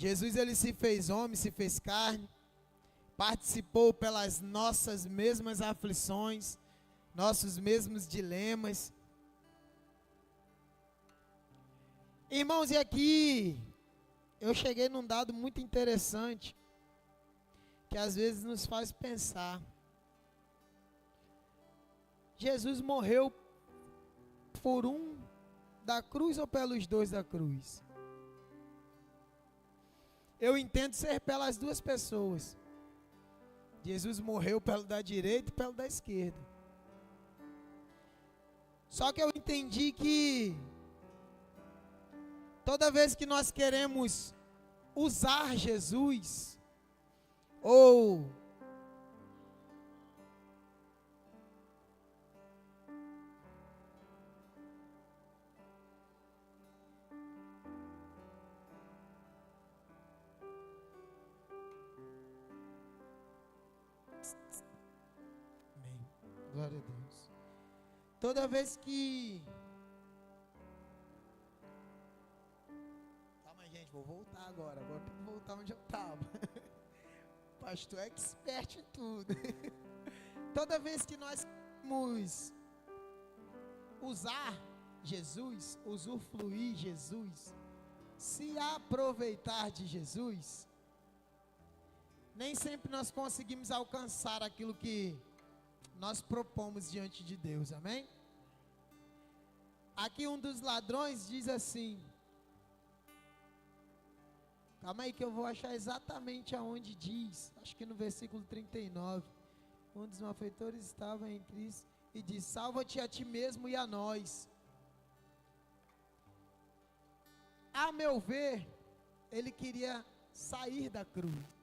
Jesus, ele se fez homem, se fez carne, participou pelas nossas mesmas aflições, nossos mesmos dilemas. Irmãos, e aqui eu cheguei num dado muito interessante, que às vezes nos faz pensar. Jesus morreu por um da cruz ou pelos dois da cruz? Eu entendo ser pelas duas pessoas. Jesus morreu pelo da direita e pelo da esquerda. Só que eu entendi que toda vez que nós queremos usar Jesus, ou amém. Glória a Deus. Toda vez que vou voltar agora tem que voltar onde eu estava. Pastor é expert em tudo. Toda vez que nós queremos usar Jesus, usufruir Jesus, se aproveitar de Jesus, nem sempre nós conseguimos alcançar aquilo que nós propomos diante de Deus, amém? Aqui um dos ladrões diz assim, calma aí que eu vou achar exatamente aonde diz, acho que no versículo 39, um dos malfeitores estava em Cristo e diz, salva-te a ti mesmo e a nós. A meu ver, ele queria sair da cruz.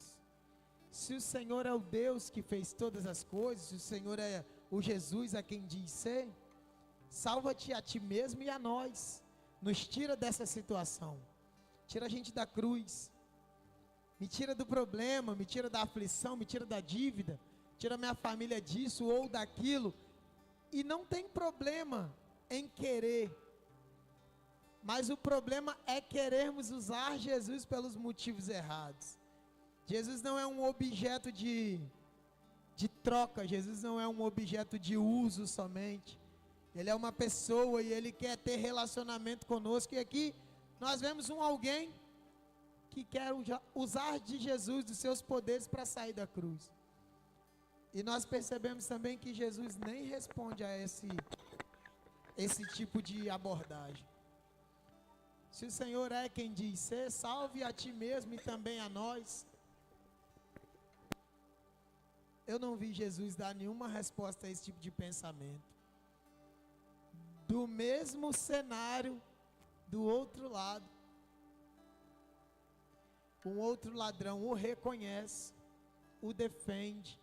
Se o Senhor é o Deus que fez todas as coisas, se o Senhor é o Jesus a quem diz ser, salva-te a ti mesmo e a nós. Nos tira dessa situação. Tira a gente da cruz, me tira do problema, me tira da aflição, me tira da dívida, tira minha família disso ou daquilo. E não tem problema em querer, mas o problema é querermos usar Jesus pelos motivos errados. Jesus não é um objeto de troca, Jesus não é um objeto de uso somente. Ele é uma pessoa e Ele quer ter relacionamento conosco. E aqui nós vemos alguém que quer usar de Jesus, dos seus poderes para sair da cruz. E nós percebemos também que Jesus nem responde a esse tipo de abordagem. Se o Senhor é quem diz ser, salve a ti mesmo e também a nós. Eu não vi Jesus dar nenhuma resposta a esse tipo de pensamento. Do mesmo cenário, do outro lado, um outro ladrão o reconhece, o defende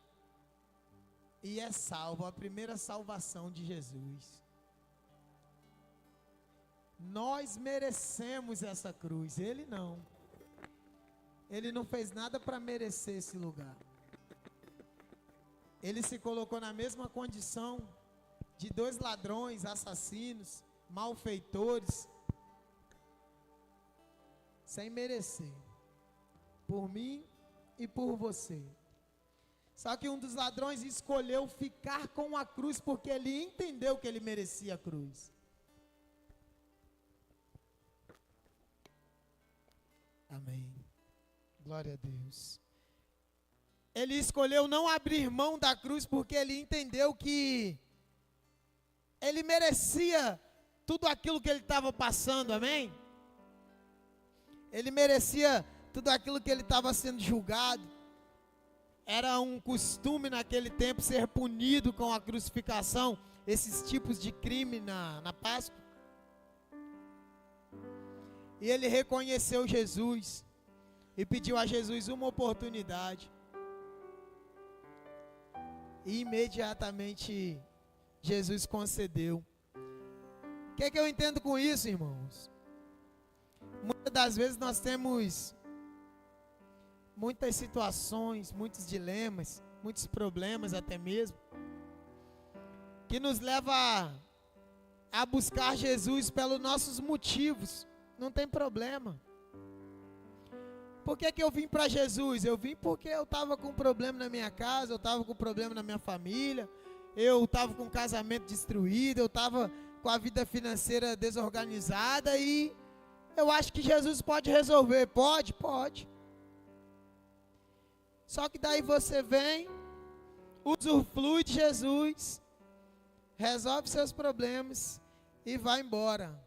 e é salvo, a primeira salvação de Jesus. Nós merecemos essa cruz, ele não. Ele não fez nada para merecer esse lugar. Ele se colocou na mesma condição de dois ladrões, assassinos, malfeitores, sem merecer, por mim e por você. Só que um dos ladrões escolheu ficar com a cruz porque ele entendeu que ele merecia a cruz. Amém. Glória a Deus. Ele escolheu não abrir mão da cruz porque ele entendeu que ele merecia tudo aquilo que ele estava passando, amém? Ele merecia tudo aquilo que ele estava sendo julgado. Era um costume naquele tempo ser punido com a crucificação, esses tipos de crime na Páscoa. E ele reconheceu Jesus e pediu a Jesus uma oportunidade. E imediatamente Jesus concedeu. O que é que eu entendo com isso, irmãos? Muitas das vezes nós temos muitas situações, muitos dilemas, muitos problemas até mesmo, que nos leva a buscar Jesus pelos nossos motivos. Não tem problema. Por que eu vim para Jesus? Eu vim porque eu estava com problema na minha casa, eu estava com problema na minha família, eu estava com o casamento destruído, eu estava com a vida financeira desorganizada e eu acho que Jesus pode resolver. Pode, pode. Só que daí você vem, usufrui de Jesus, resolve seus problemas e vai embora.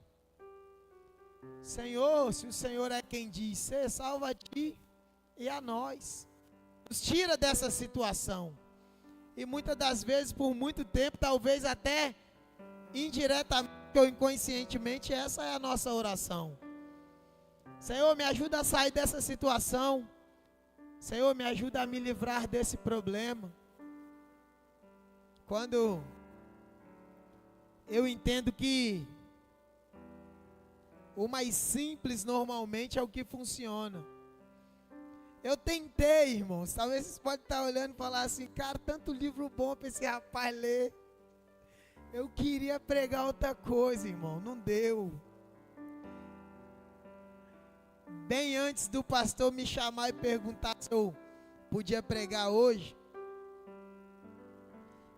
Senhor, se o Senhor é quem diz ser, salva a ti e a nós. Nos tira dessa situação. E muitas das vezes, por muito tempo, talvez até indiretamente ou inconscientemente, essa é a nossa oração. Senhor, me ajuda a sair dessa situação. Senhor, me ajuda a me livrar desse problema. Quando eu entendo que o mais simples normalmente é o que funciona. Eu tentei, irmãos. Talvez vocês podem estar olhando e falar assim: cara, tanto livro bom para esse rapaz ler. Eu queria pregar outra coisa, irmão. Não deu. Bem antes do pastor me chamar e perguntar se eu podia pregar hoje,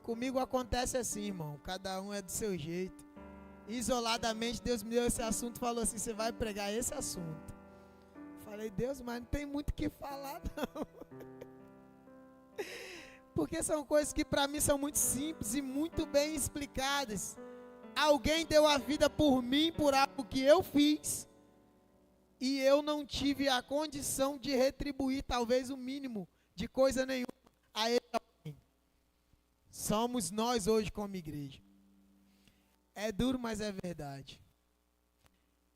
comigo acontece assim, irmão. Cada um é do seu jeito. Isoladamente, Deus me deu esse assunto e falou assim: você vai pregar esse assunto. Falei: Deus, mas não tem muito o que falar não. Porque são coisas que para mim são muito simples e muito bem explicadas. Alguém deu a vida por mim, por algo que eu fiz, e eu não tive a condição de retribuir talvez o mínimo de coisa nenhuma a ele. Somos nós hoje como igreja. É duro, mas é verdade.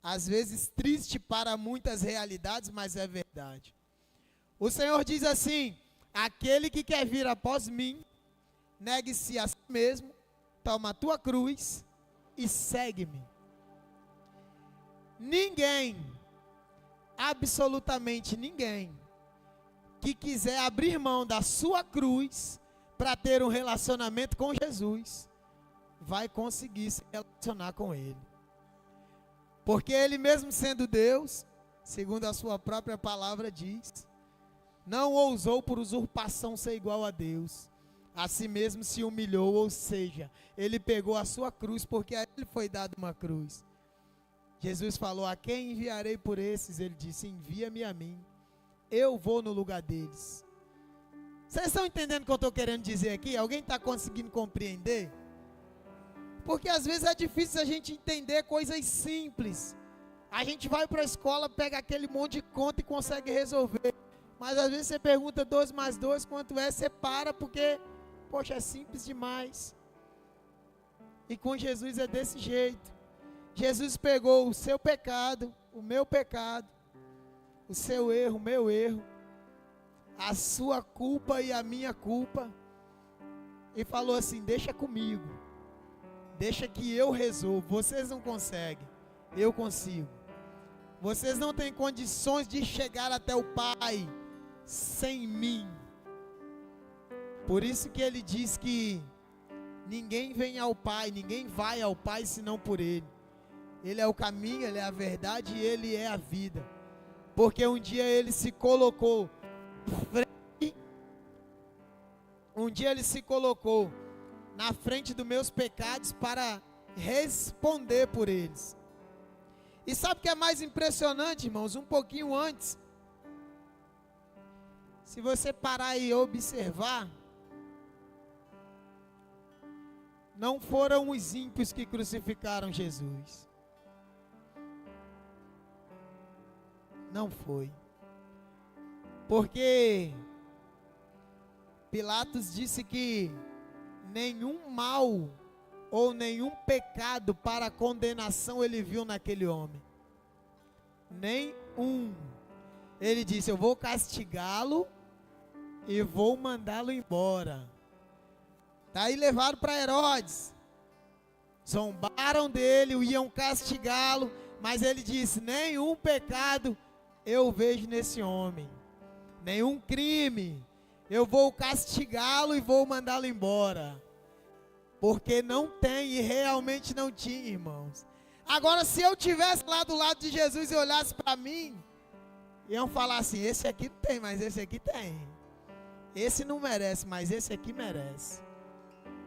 Às vezes triste para muitas realidades, mas é verdade. O Senhor diz assim: aquele que quer vir após mim, negue-se a si mesmo, toma a tua cruz e segue-me. Ninguém, absolutamente ninguém, que quiser abrir mão da sua cruz para ter um relacionamento com Jesus, vai conseguir se relacionar com Ele. Porque Ele mesmo sendo Deus, segundo a sua própria palavra diz, não ousou por usurpação ser igual a Deus. A si mesmo se humilhou, ou seja, Ele pegou a sua cruz, porque a Ele foi dada uma cruz. Jesus falou: a quem enviarei por esses? Ele disse: envia-me a mim. Eu vou no lugar deles. Vocês estão entendendo o que eu estou querendo dizer aqui? Alguém está conseguindo compreender? Porque às vezes é difícil a gente entender coisas simples. A gente vai para a escola, pega aquele monte de conta e consegue resolver. Mas às vezes você pergunta 2 mais 2 quanto é, você para porque, poxa, é simples demais. E com Jesus é desse jeito. Jesus pegou o seu pecado, o meu pecado, o seu erro, o meu erro, a sua culpa e a minha culpa, e falou assim: deixa comigo. Deixa que eu resolvo. Vocês não conseguem, eu consigo. Vocês não têm condições de chegar até o Pai sem mim. Por isso que ele diz que ninguém vem ao Pai, ninguém vai ao Pai senão por Ele. Ele é o caminho, Ele é a verdade e Ele é a vida. Porque um dia Ele se colocou na frente dos meus pecados para responder por eles. E sabe o que é mais impressionante, irmãos? Um pouquinho antes, se você parar e observar, não foram os ímpios que crucificaram Jesus. Não foi. Porque Pilatos disse que nenhum mal ou nenhum pecado para condenação ele viu naquele homem. Nenhum. Ele disse: eu vou castigá-lo e vou mandá-lo embora. Daí levaram para Herodes. Zombaram dele, iam castigá-lo, mas ele disse: nenhum pecado eu vejo nesse homem. Nenhum crime. Eu vou castigá-lo e vou mandá-lo embora. Porque não tem, e realmente não tinha, irmãos. Agora, se eu estivesse lá do lado de Jesus e olhasse para mim, Iam falar assim, esse aqui não tem, mas esse aqui tem. Esse não merece, mas esse aqui merece.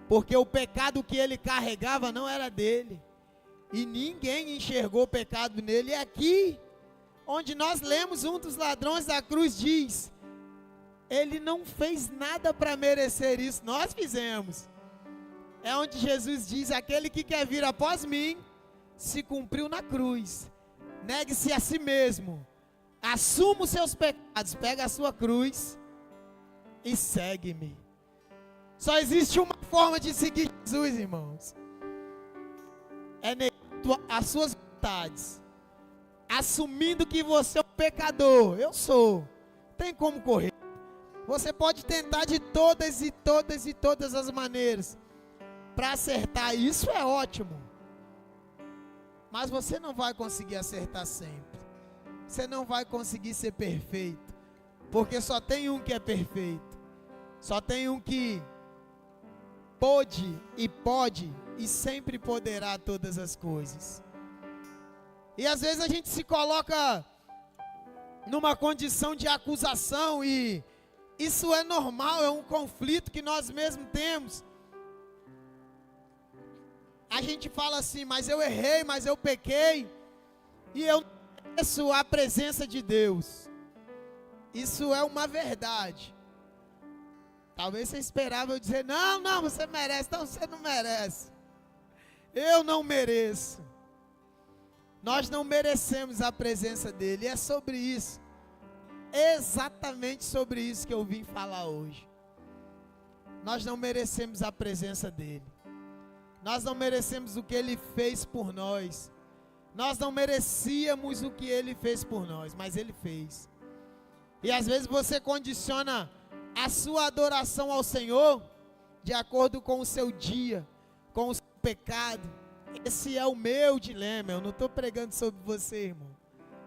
Porque o pecado que ele carregava não era dele. E ninguém enxergou o pecado nele. E aqui, onde nós lemos, um dos ladrões da cruz diz, ele não fez nada para merecer isso, nós fizemos. É onde Jesus diz, aquele que quer vir após mim, se cumpriu na cruz. Negue-se a si mesmo. Assuma os seus pecados, pega a sua cruz e segue-me. Só existe uma forma de seguir Jesus, irmãos. É negar as suas vontades. Assumindo que você é um pecador. Eu sou. Tem como correr. Você pode tentar de todas as maneiras para acertar. Isso é ótimo. Mas você não vai conseguir acertar sempre. Você não vai conseguir ser perfeito. Porque só tem um que é perfeito. Só tem um que pode e sempre poderá todas as coisas. E às vezes a gente se coloca numa condição de acusação e isso é normal, é um conflito que nós mesmos temos. A gente fala assim, mas eu errei, mas eu pequei e eu não mereço a presença de Deus. Isso é uma verdade. Talvez você esperava eu dizer, não, você merece. Não, você não merece. Eu não mereço. Nós não merecemos a presença dele. E é sobre isso. Exatamente sobre isso que eu vim falar hoje. Nós não merecemos a presença dele. Nós não merecemos o que ele fez por nós. Nós não merecíamos o que ele fez por nós, mas ele fez. E às vezes você condiciona a sua adoração ao Senhor de acordo com o seu dia, com o seu pecado. Esse é o meu dilema. Eu não estou pregando sobre você, irmão.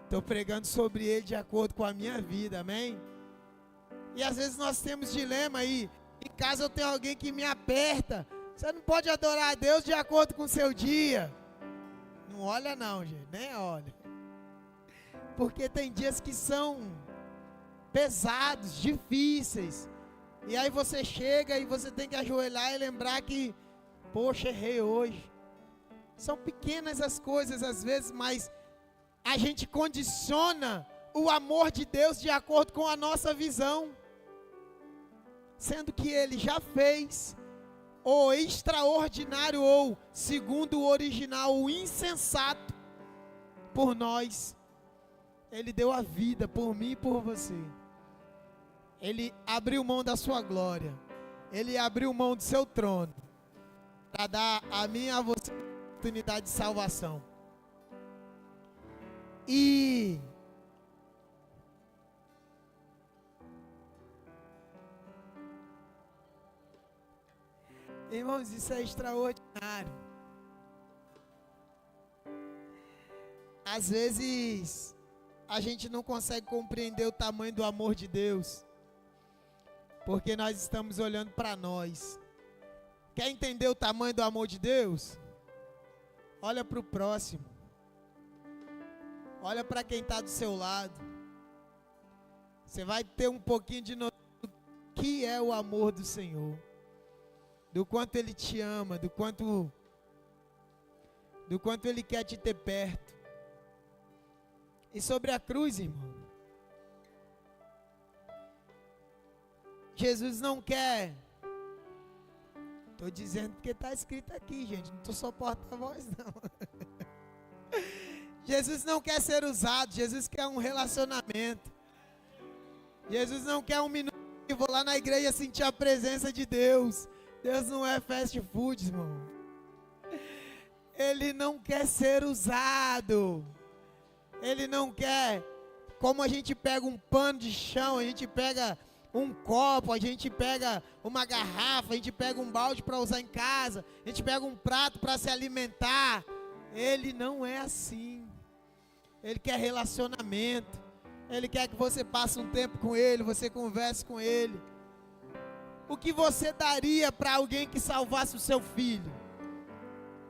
Estou pregando sobre ele de acordo com a minha vida, amém? E às vezes nós temos dilema aí. Em casa eu tenho alguém que me aperta. Você não pode adorar a Deus de acordo com o seu dia. Não olha não, gente, nem olha. Porque tem dias que são pesados, difíceis. E aí você chega e você tem que ajoelhar e lembrar que, poxa, errei hoje. São pequenas as coisas às vezes, mas a gente condiciona o amor de Deus de acordo com a nossa visão. Sendo que ele já fez o extraordinário ou, segundo o original, o insensato por nós. Ele deu a vida por mim e por você. Ele abriu mão da sua glória. Ele abriu mão do seu trono para dar a mim e a você a oportunidade de salvação. E irmãos, isso é extraordinário. Às vezes a gente não consegue compreender o tamanho do amor de Deus, porque nós estamos olhando para nós. Quer entender o tamanho do amor de Deus? Olha para o próximo. Olha para quem está do seu lado. Você vai ter um pouquinho de noção do que é o amor do Senhor. Do quanto Ele te ama, do quanto Ele quer te ter perto. E sobre a cruz, irmão, Jesus não quer, estou dizendo porque está escrito aqui, gente, não estou só porta-voz não. Jesus não quer ser usado, Jesus quer um relacionamento. Jesus não quer um minuto que vou lá na igreja sentir a presença de Deus. Deus não é fast food, irmão. Ele não quer ser usado. Ele não quer, como a gente pega um pano de chão, a gente pega um copo, a gente pega uma garrafa, a gente pega um balde para usar em casa, a gente pega um prato para se alimentar. Ele não é assim. Ele quer relacionamento. Ele quer que você passe um tempo com Ele, você converse com Ele. O que você daria para alguém que salvasse o seu filho?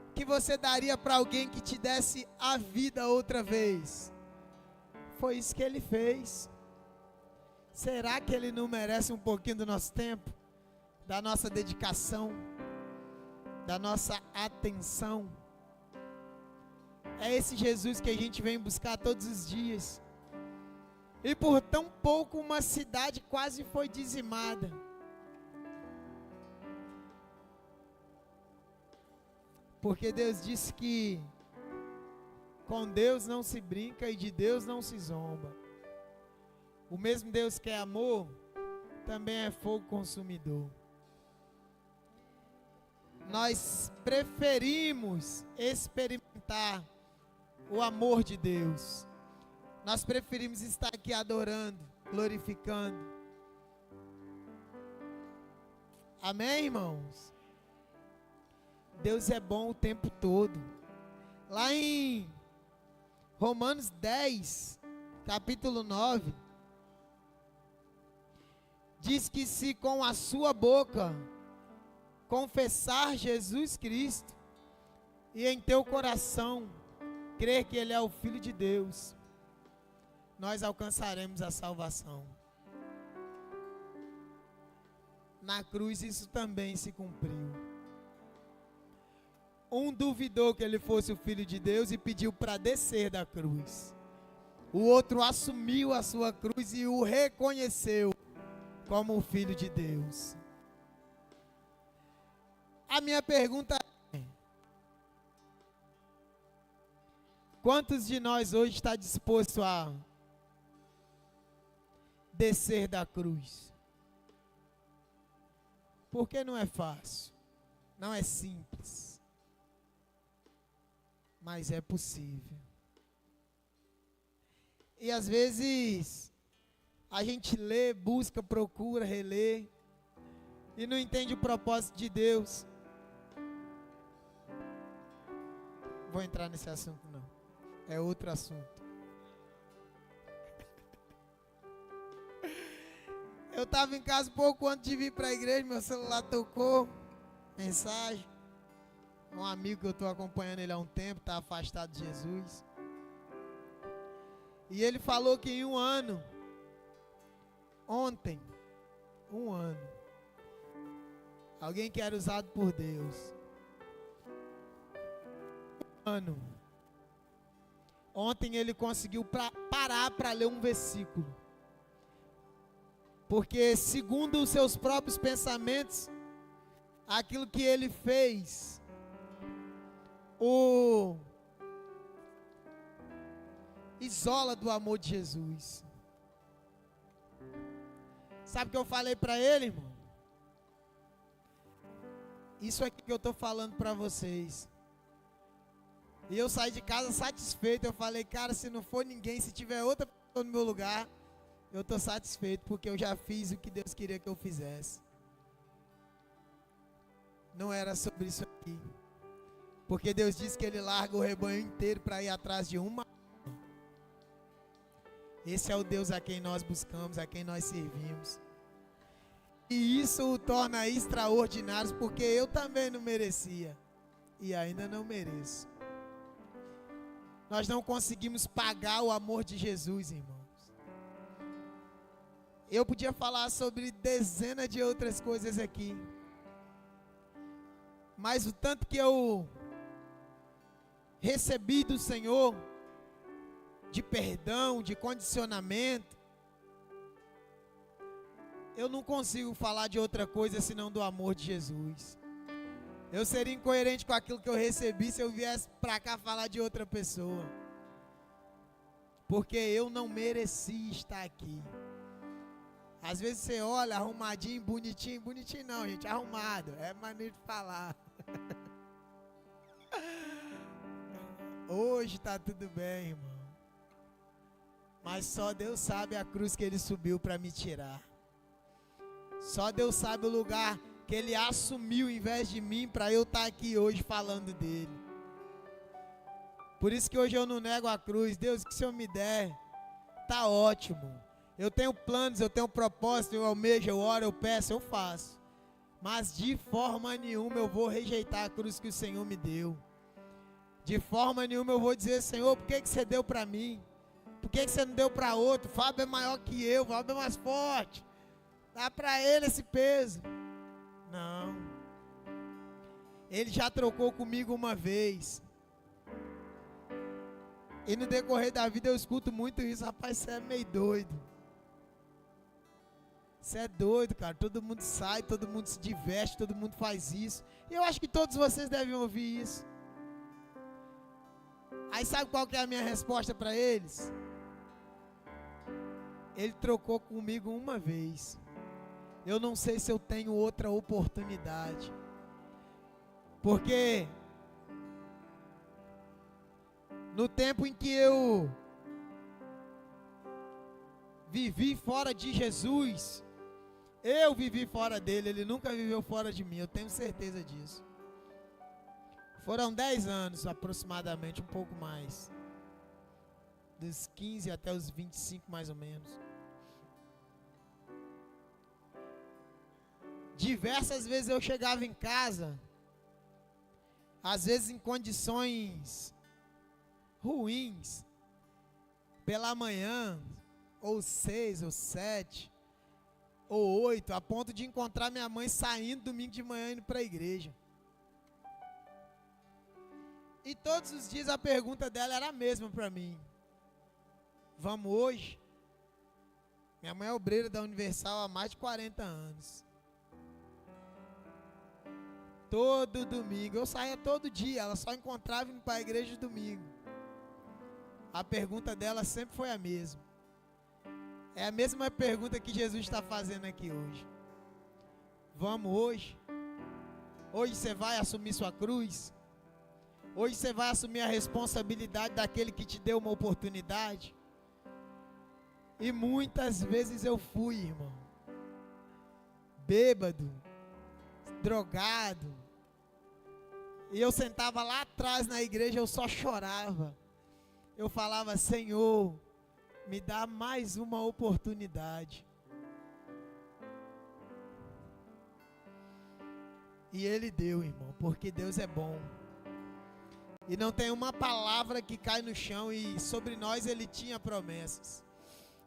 O que você daria para alguém que te desse a vida outra vez? foi isso que ele fez. Será que ele não merece um pouquinho do nosso tempo? Da nossa dedicação? Da nossa atenção? É esse Jesus que a gente vem buscar todos os dias. E por tão pouco uma cidade quase foi dizimada. Porque Deus disse que com Deus não se brinca e de Deus não se zomba. O mesmo Deus que é amor, também é fogo consumidor. Nós preferimos experimentar o amor de Deus. Nós preferimos estar aqui adorando, glorificando. Amém, irmãos? Deus é bom o tempo todo. Lá em Romanos 10, capítulo 9, diz que se com a sua boca confessar Jesus Cristo e em teu coração crer que Ele é o Filho de Deus, nós alcançaremos a salvação. Na cruz isso também se cumpriu. Um duvidou que Ele fosse o Filho de Deus e pediu para descer da cruz. O outro assumiu a sua cruz e o reconheceu como o Filho de Deus. A minha pergunta é: quantos de nós hoje está disposto a descer da cruz? Porque não é fácil, não é simples, mas é possível. E às vezes a gente lê, busca, procura, relê e não entende o propósito de Deus. Vou entrar nesse assunto não, é outro assunto. Eu estava em casa pouco antes de vir para a igreja, meu celular tocou, mensagem. Um amigo que eu estou acompanhando ele há um tempo, está afastado de Jesus. E ele falou que em um ano, ontem, um ano, alguém que era usado por Deus, ontem ele conseguiu parar para ler um versículo, porque segundo os seus próprios pensamentos, aquilo que ele fez, o isola do amor de Jesus. Sabe o que eu falei para ele, irmão? Isso aqui que eu estou falando para vocês. E eu saí de casa satisfeito. Eu falei, cara, se não for ninguém, se tiver outra pessoa no meu lugar, eu estou satisfeito, porque eu já fiz o que Deus queria que eu fizesse. Não era sobre isso aqui. Porque Deus disse que Ele larga o rebanho inteiro para ir atrás de uma. Esse é o Deus a quem nós buscamos, a quem nós servimos. E isso o torna extraordinário, porque eu também não merecia. E ainda não mereço. Nós não conseguimos pagar o amor de Jesus, irmãos. Eu podia falar sobre dezenas de outras coisas aqui. Mas o tanto que eu recebi do Senhor, de perdão, de condicionamento, eu não consigo falar de outra coisa senão do amor de Jesus. Eu seria incoerente com aquilo que eu recebi se eu viesse para cá falar de outra pessoa. Porque eu não mereci estar aqui. Às vezes você olha arrumadinho, bonitinho, bonitinho não, gente, arrumado, é maneiro de falar. Hoje está tudo bem, irmão. Mas só Deus sabe a cruz que Ele subiu para me tirar. Só Deus sabe o lugar que Ele assumiu em vez de mim para eu estar aqui hoje falando dEle. Por isso que hoje eu não nego a cruz. Deus, o que o Senhor me der, tá ótimo. Eu tenho planos, eu tenho propósito, eu almejo, eu oro, eu peço, eu faço. Mas de forma nenhuma eu vou rejeitar a cruz que o Senhor me deu. De forma nenhuma eu vou dizer, Senhor, por que você deu para mim? Por que você não deu para outro? O Fábio é maior que eu, o Fábio é mais forte. Dá para ele esse peso. Não. Ele já trocou comigo uma vez. E no decorrer da vida eu escuto muito isso. Rapaz, você é meio doido. Você é doido, cara. Todo mundo sai, todo mundo se diverte, todo mundo faz isso. E eu acho que todos vocês devem ouvir isso. Aí sabe qual que é a minha resposta para eles? Ele trocou comigo uma vez. Eu não sei se eu tenho outra oportunidade. Porque no tempo em que eu vivi fora de Jesus, eu vivi fora dele, ele nunca viveu fora de mim, eu tenho certeza disso. Foram 10 anos aproximadamente, um pouco mais. Dos 15 até os 25 mais ou menos. Diversas vezes eu chegava em casa, às vezes em condições ruins, pela manhã, ou 6, ou 7, ou 8, a ponto de encontrar minha mãe saindo domingo de manhã indo para a igreja. E todos os dias a pergunta dela era a mesma para mim. Vamos hoje? Minha mãe é obreira da Universal há mais de 40 anos. Todo domingo, eu saía todo dia, ela só encontrava indo para a igreja domingo. A pergunta dela sempre foi a mesma. É a mesma pergunta que Jesus está fazendo aqui hoje. Vamos hoje? Hoje você vai assumir sua cruz? Hoje você vai assumir a responsabilidade daquele que te deu uma oportunidade? E muitas vezes eu fui, irmão, bêbado, drogado, e eu sentava lá atrás na igreja, eu só chorava. Eu falava: Senhor, me dá mais uma oportunidade. E Ele deu, irmão, porque Deus é bom. E não tem uma palavra que cai no chão. E sobre nós Ele tinha promessas.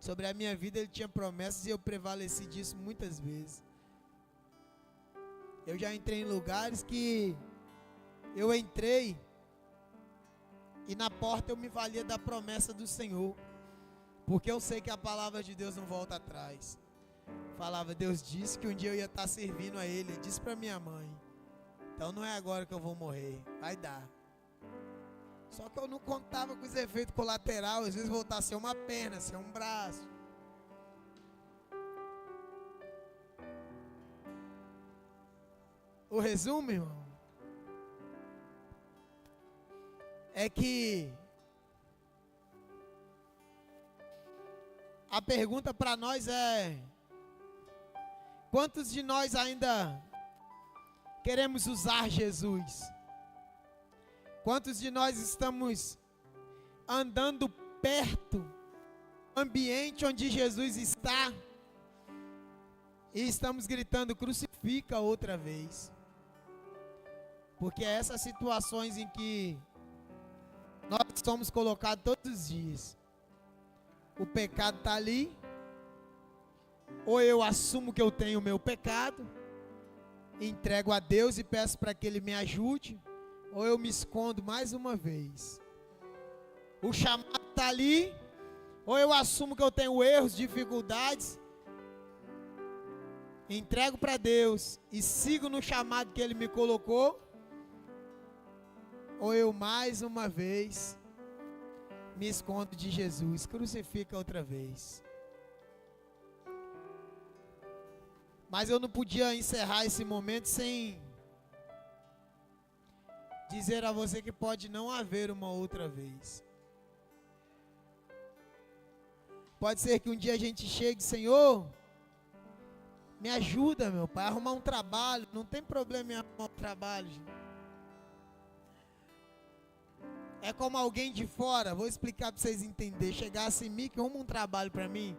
Sobre a minha vida Ele tinha promessas, e eu prevaleci disso muitas vezes. Eu já entrei em lugares que eu entrei e na porta eu me valia da promessa do Senhor, porque eu sei que a palavra de Deus não volta atrás. Falava: Deus disse que um dia eu ia estar servindo a Ele. Ele disse para minha mãe: então não é agora que eu vou morrer, vai dar. Só que eu não contava com os efeitos colaterais. Às vezes voltar a ser uma perna, ser um braço. O resumo, irmão, é que a pergunta para nós é: quantos de nós ainda queremos usar Jesus? Quantos de nós estamos andando perto do ambiente onde Jesus está e estamos gritando: crucifica outra vez? Porque é essas situações em que nós somos colocados todos os dias. O pecado está ali. Ou eu assumo que eu tenho o meu pecado, entrego a Deus e peço para que Ele me ajude, ou eu me escondo mais uma vez. O chamado está ali. Ou eu assumo que eu tenho erros, dificuldades, entrego para Deus e sigo no chamado que Ele me colocou, ou eu mais uma vez me escondo de Jesus, crucifica outra vez. Mas eu não podia encerrar esse momento sem dizer a você que pode não haver uma outra vez. Pode ser que um dia a gente chegue: Senhor, me ajuda, meu pai, a arrumar um trabalho. Não tem problema em arrumar um trabalho, gente. É como alguém de fora, vou explicar para vocês entenderem. Chegasse em mim, que arruma um trabalho para mim,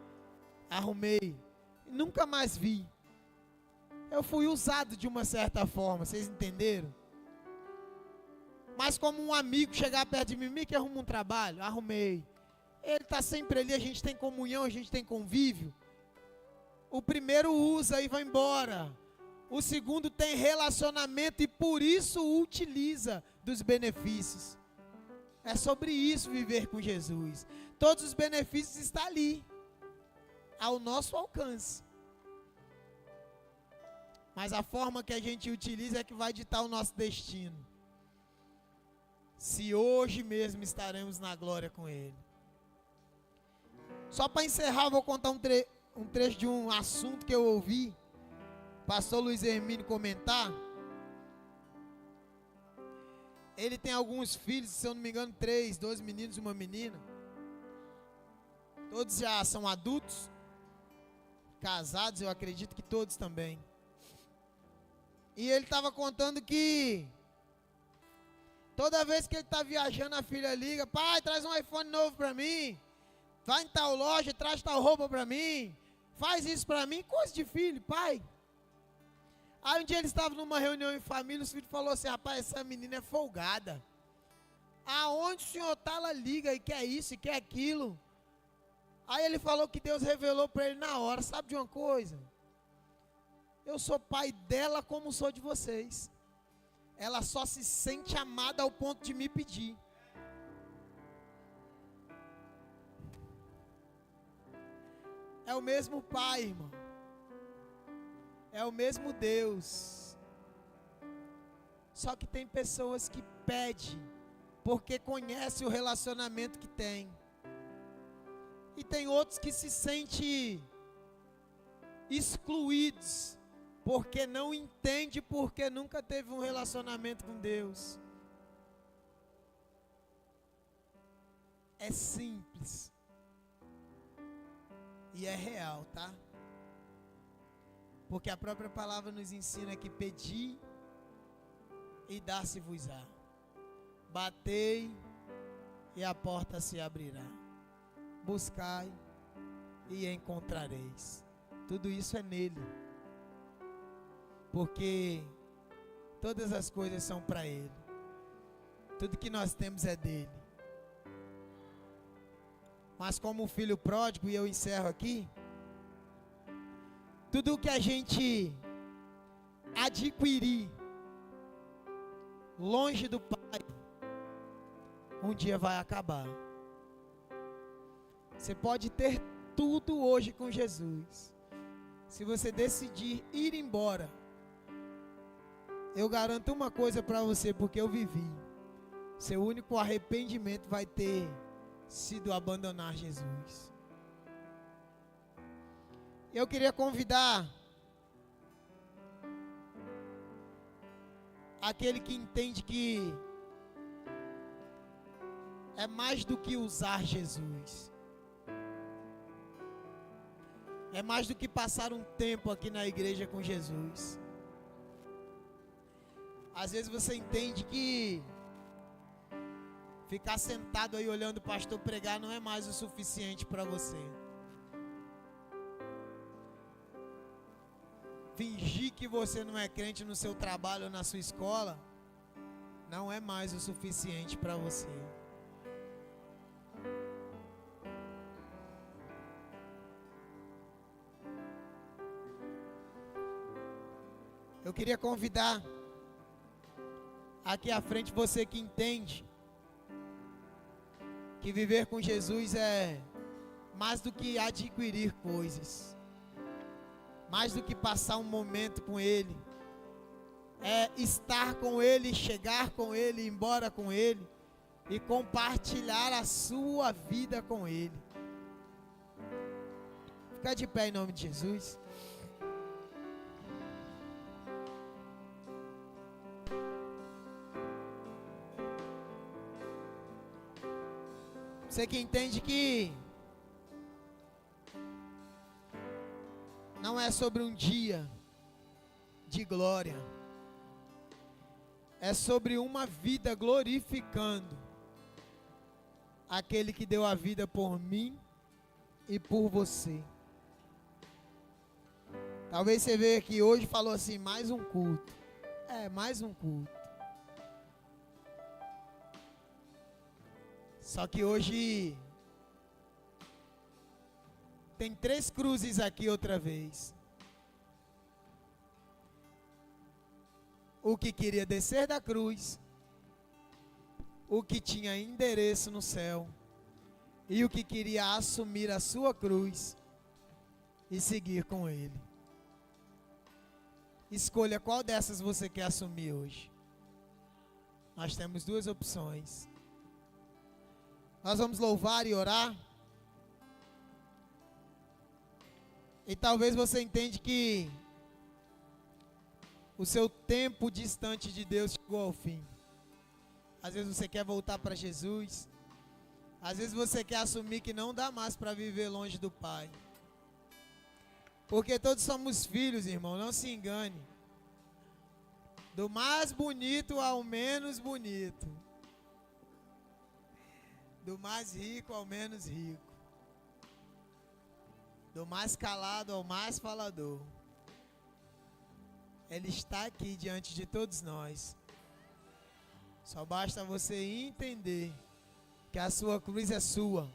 arrumei, nunca mais vi. Eu fui usado de uma certa forma, vocês entenderam? Mas como um amigo chegar perto de mim, que arruma um trabalho, arrumei. Ele está sempre ali, a gente tem comunhão, a gente tem convívio. O primeiro usa e vai embora. O segundo tem relacionamento e por isso utiliza dos benefícios. É sobre isso viver com Jesus. Todos os benefícios estão ali, ao nosso alcance. Mas a forma que a gente utiliza é que vai ditar o nosso destino. Se hoje mesmo estaremos na glória com Ele. Só para encerrar, vou contar um trecho de um assunto que eu ouvi pastor Luiz Hermínio comentar. Ele tem alguns filhos, se eu não me engano 3, 2 meninos e uma menina. Todos já são adultos, casados, eu acredito que todos também. E ele estava contando que toda vez que ele está viajando, a filha liga: pai, traz um iPhone novo para mim. Vai em tal loja, traz tal roupa para mim. Faz isso para mim, coisa de filho, pai. Aí um dia ele estava numa reunião em família, os filhos falaram assim: rapaz, essa menina é folgada. Aonde o senhor está, ela liga e quer isso e quer aquilo. Aí ele falou que Deus revelou para ele na hora: sabe de uma coisa? Eu sou pai dela como sou de vocês. Ela só se sente amada ao ponto de me pedir. É o mesmo pai, irmão. É o mesmo Deus. Só que tem pessoas que pedem porque conhecem o relacionamento que tem. E tem outros que se sentem excluídos porque não entende, porque nunca teve um relacionamento com Deus. É simples. E é real, tá? Porque a própria palavra nos ensina que pedi e dar-se-vos-á. Batei e a porta se abrirá. Buscai e encontrareis. Tudo isso é nele. Porque todas as coisas são para ele. Tudo que nós temos é dele. Mas como um filho pródigo, e eu encerro aqui, tudo que a gente adquirir longe do Pai, um dia vai acabar. Você pode ter tudo hoje com Jesus. Se você decidir ir embora, eu garanto uma coisa para você, porque eu vivi. Seu único arrependimento vai ter sido abandonar Jesus. Eu queria convidar aquele que entende que é mais do que usar Jesus. É mais do que passar um tempo aqui na igreja com Jesus. Às vezes você entende que ficar sentado aí olhando o pastor pregar não é mais o suficiente para você. Fingir que você não é crente no seu trabalho ou na sua escola não é mais o suficiente para você. Eu queria convidar aqui à frente você que entende que viver com Jesus é mais do que adquirir coisas, mais do que passar um momento com Ele, é estar com Ele, chegar com Ele, ir embora com Ele e compartilhar a sua vida com Ele. Fica de pé em nome de Jesus. Você que entende que não é sobre um dia de glória, é sobre uma vida glorificando aquele que deu a vida por mim e por você. Talvez você veja aqui hoje e falou assim: mais um culto. É, mais um culto. Só que hoje Tem 3 cruzes aqui outra vez. O que queria descer da cruz, o que tinha endereço no céu, e o que queria assumir a sua cruz e seguir com ele. Escolha qual dessas você quer assumir hoje. Nós temos 2 opções. Nós vamos louvar e orar. E talvez você entenda que o seu tempo distante de Deus chegou ao fim. Às vezes você quer voltar para Jesus. Às vezes você quer assumir que não dá mais para viver longe do Pai. Porque todos somos filhos, irmão, não se engane. Do mais bonito ao menos bonito. Do mais rico ao menos rico. Do mais calado ao mais falador. Ele está aqui diante de todos nós. Só basta você entender que a sua cruz é sua.